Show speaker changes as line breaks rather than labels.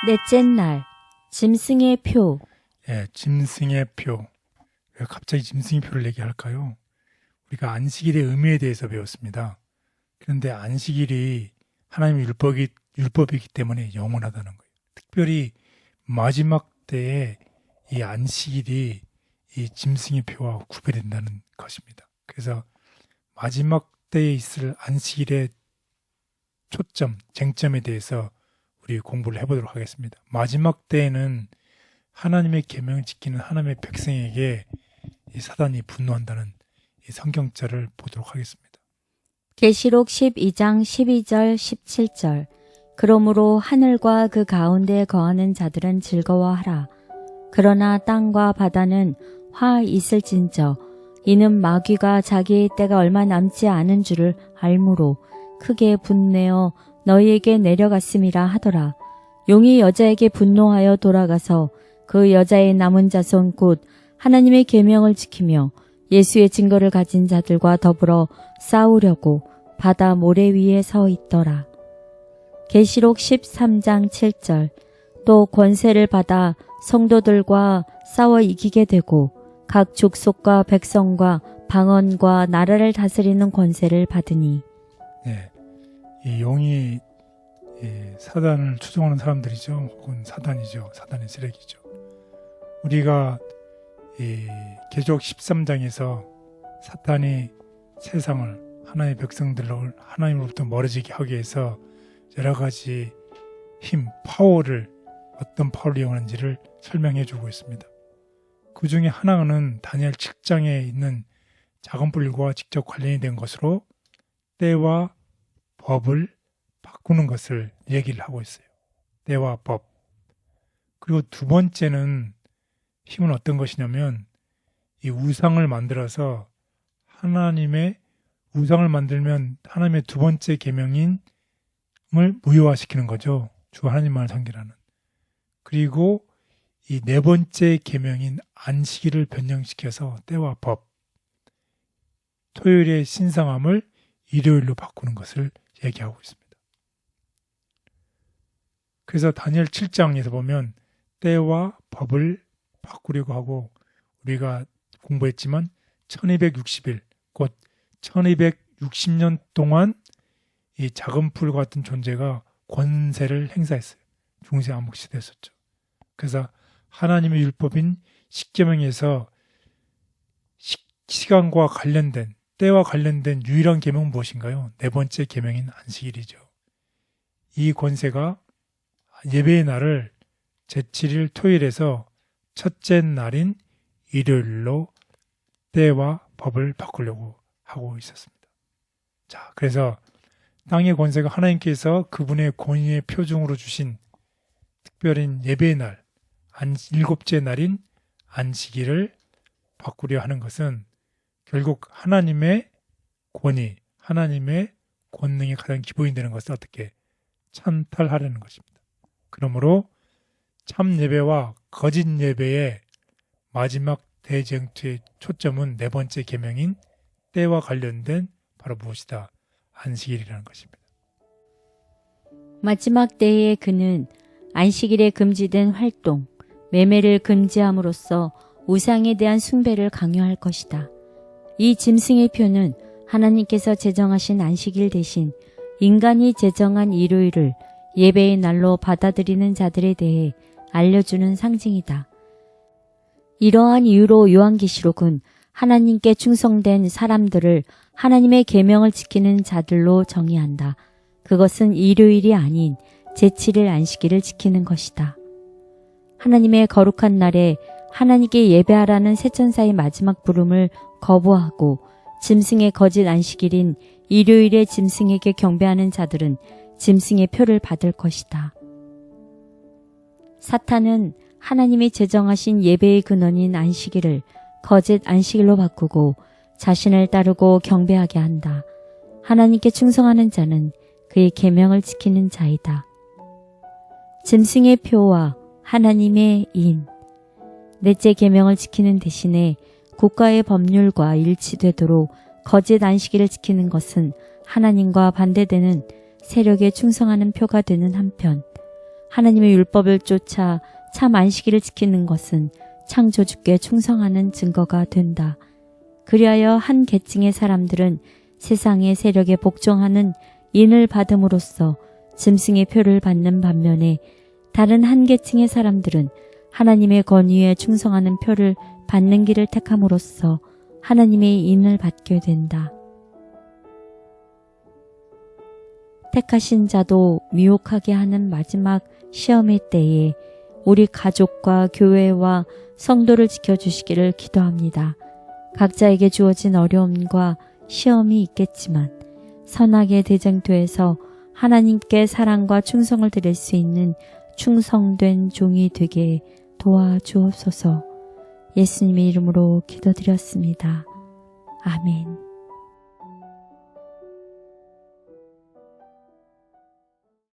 넷째 날, 짐승의 표.
예, 짐승의 표. 왜 갑자기 짐승의 표를 얘기할까요? 우리가 안식일의 의미에 대해서 배웠습니다. 그런데 안식일이 하나님의 율법이기 때문에 영원하다는 거예요. 특별히 마지막 때에 이 안식일이 이 짐승의 표와 구별된다는 것입니다. 그래서 마지막 때에 있을 안식일의 초점, 쟁점에 대해서 우리 공부를 해보도록 하겠습니다. 마지막 때에는 하나님의 계명을 지키는 하나님의 백성에게 이 사단이 분노한다는 이 성경절을 보도록 하겠습니다.
계시록 12장 12절 17절. 그러므로 하늘과 그 가운데 거하는 자들은 즐거워하라. 그러나 땅과 바다는 화 있을진저 이는 마귀가 자기의 때가 얼마 남지 않은 줄을 알므로 크게 분내어 너희에게 내려갔음이라 하더라. 용이 여자에게 분노하여 돌아가서 그 여자의 남은 자손 곧 하나님의 계명을 지키며 예수의 증거를 가진 자들과 더불어 싸우려고 바다 모래 위에 서 있더라. 계시록 13장 7절. 또 권세를 받아 성도들과 싸워 이기게 되고 각 족속과 백성과 방언과 나라를 다스리는 권세를 받으니.
네, 이 용이 사단을 추종하는 사람들이죠. 혹은 사단이죠. 사단의 세력이죠. 우리가 계시록 13장에서 사탄이 세상을 하나님의 백성들을 하나님으로부터 멀어지게 하기 위해서 여러 가지 힘, 파워를 어떤 파워를 이용하는지를 설명해 주고 있습니다. 그 중에 하나는 다니엘 7장에 있는 작은 불과 직접 관련이 된 것으로 때와 법을 바꾸는 것을 얘기를 하고 있어요. 때와 법. 그리고 두 번째는 힘은 어떤 것이냐면 이 우상을 만들어서 하나님의 우상을 만들면 하나님의 두 번째 계명인 을 무효화시키는 거죠. 주 하나님만을 섬기라는. 그리고 이 네 번째 계명인 안식일을 변형시켜서 때와 법, 토요일의 신성함을 일요일로 바꾸는 것을 얘기하고 있습니다. 그래서 다니엘 7장에서 보면 때와 법을 바꾸려고 하고 우리가 공부했지만 1260일, 곧 1260년 동안 이 작은 풀 같은 존재가 권세를 행사했어요. 중세 암흑 시대였었죠. 그래서 하나님의 율법인 십계명에서 시간과 관련된 때와 관련된 유일한 계명은 무엇인가요? 네 번째 계명인 안식일이죠. 이 권세가 예배의 날을 제7일 토요일에서 첫째 날인 일요일로 때와 법을 바꾸려고 하고 있었습니다. 자, 그래서 땅의 권세가 하나님께서 그분의 권위의 표징으로 주신 특별한 예배의 날, 일곱째 날인 안식일을 바꾸려 하는 것은 결국 하나님의 권위, 하나님의 권능의 가장 기본이 되는 것을 어떻게 찬탈하려는 것입니다. 그러므로 참 예배와 거짓 예배의 마지막 대쟁투의 초점은 네 번째 계명인 때와 관련된 바로 무엇이다? 안식일이라는 것입니다.
마지막 때에 그는 안식일에 금지된 활동, 매매를 금지함으로써 우상에 대한 숭배를 강요할 것이다. 이 짐승의 표는 하나님께서 제정하신 안식일 대신 인간이 제정한 일요일을 예배의 날로 받아들이는 자들에 대해 알려주는 상징이다. 이러한 이유로 요한계시록은 하나님께 충성된 사람들을 하나님의 계명을 지키는 자들로 정의한다. 그것은 일요일이 아닌 제7일 안식일을 지키는 것이다. 하나님의 거룩한 날에 하나님께 예배하라는 새천사의 마지막 부름을 거부하고 짐승의 거짓 안식일인 일요일에 짐승에게 경배하는 자들은 짐승의 표를 받을 것이다. 사탄은 하나님이 제정하신 예배의 근원인 안식일을 거짓 안식일로 바꾸고 자신을 따르고 경배하게 한다. 하나님께 충성하는 자는 그의 계명을 지키는 자이다. 짐승의 표와 하나님의 인. 넷째 계명을 지키는 대신에 국가의 법률과 일치되도록 거짓 안식일을 지키는 것은 하나님과 반대되는 세력에 충성하는 표가 되는 한편 하나님의 율법을 쫓아 참 안식일을 지키는 것은 창조주께 충성하는 증거가 된다. 그리하여 한 계층의 사람들은 세상의 세력에 복종하는 인을 받음으로써 짐승의 표를 받는 반면에 다른 한 계층의 사람들은 하나님의 권위에 충성하는 표를 받는 길을 택함으로써 하나님의 인을 받게 된다. 택하신 자도 미혹하게 하는 마지막 시험의 때에 우리 가족과 교회와 성도를 지켜주시기를 기도합니다. 각자에게 주어진 어려움과 시험이 있겠지만 선악의 대쟁투에서 하나님께 사랑과 충성을 드릴 수 있는 충성된 종이 되게 도와주옵소서. 예수님의 이름으로 기도드렸습니다. 아멘.